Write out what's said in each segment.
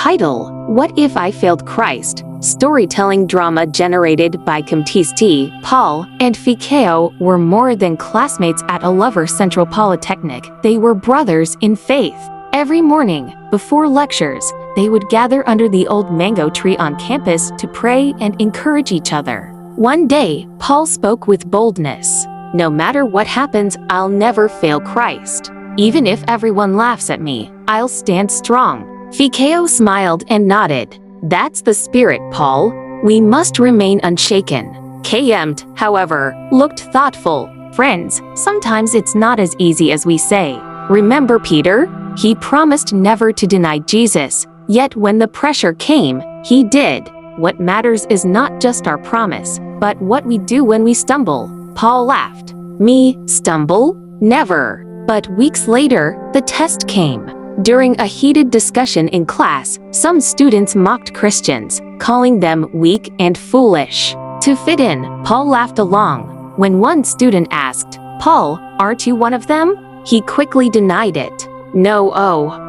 Title: What If I Failed Christ? Storytelling drama generated by CMT, Paul, and Fikayo were more than classmates at Allover Central Polytechnic. They were brothers in faith. Every morning, before lectures, they would gather under the old mango tree on campus to pray and encourage each other. One day, Paul spoke with boldness. "No matter what happens, I'll never fail Christ. Even if everyone laughs at me, I'll stand strong." Fikayo smiled and nodded. "That's the spirit, Paul. We must remain unshaken." CMT, however, looked thoughtful. "Friends, sometimes it's not as easy as we say. Remember Peter? He promised never to deny Jesus, yet when the pressure came, he did. What matters is not just our promise, but what we do when we stumble." Paul laughed. "Me, stumble? Never." But weeks later, the test came. During a heated discussion in class, some students mocked Christians, calling them weak and foolish. To fit in, Paul laughed along. When one student asked, "Paul, aren't you one of them?" he quickly denied it. "No,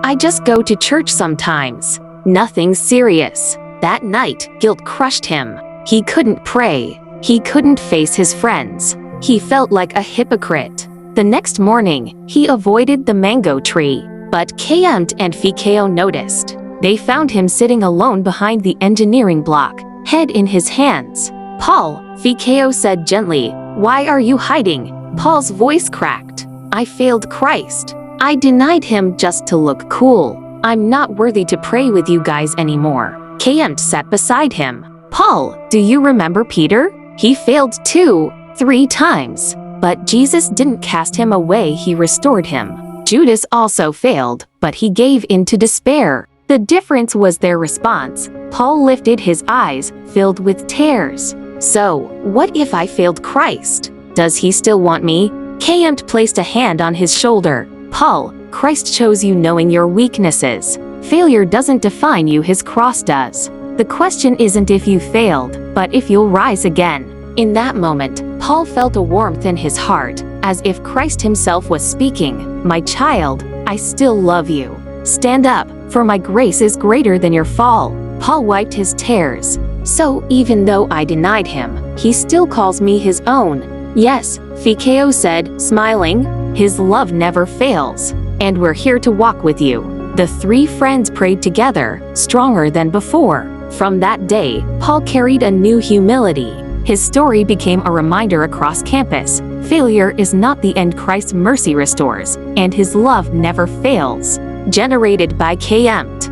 I just go to church sometimes. Nothing serious." That night, guilt crushed him. He couldn't pray. He couldn't face his friends. He felt like a hypocrite. The next morning, he avoided the mango tree. But CMT and Fikayo noticed. They found him sitting alone behind the engineering block, head in his hands. "Paul," Fikayo said gently, "why are you hiding?" Paul's voice cracked. "I failed Christ. I denied him just to look cool. I'm not worthy to pray with you guys anymore." CMT sat beside him. "Paul, do you remember Peter? He failed 3 times. But Jesus didn't cast him away, he restored him. Judas also failed, but he gave in to despair. The difference was their response. Paul lifted his eyes, filled with tears. "So, what if I failed Christ? Does he still want me?" CMT placed a hand on his shoulder. "Paul, Christ chose you knowing your weaknesses. Failure doesn't define you, his cross does. The question isn't if you failed, but if you'll rise again." In that moment, Paul felt a warmth in his heart, as if Christ himself was speaking. "My child, I still love you. Stand up, for my grace is greater than your fall." Paul wiped his tears. "So even though I denied him, he still calls me his own." "Yes," Fikayo said, smiling, "his love never fails. And we're here to walk with you." The 3 friends prayed together, stronger than before. From that day, Paul carried a new humility. His story became a reminder across campus. Failure is not the end, Christ's mercy restores, and his love never fails. Generated by CMT.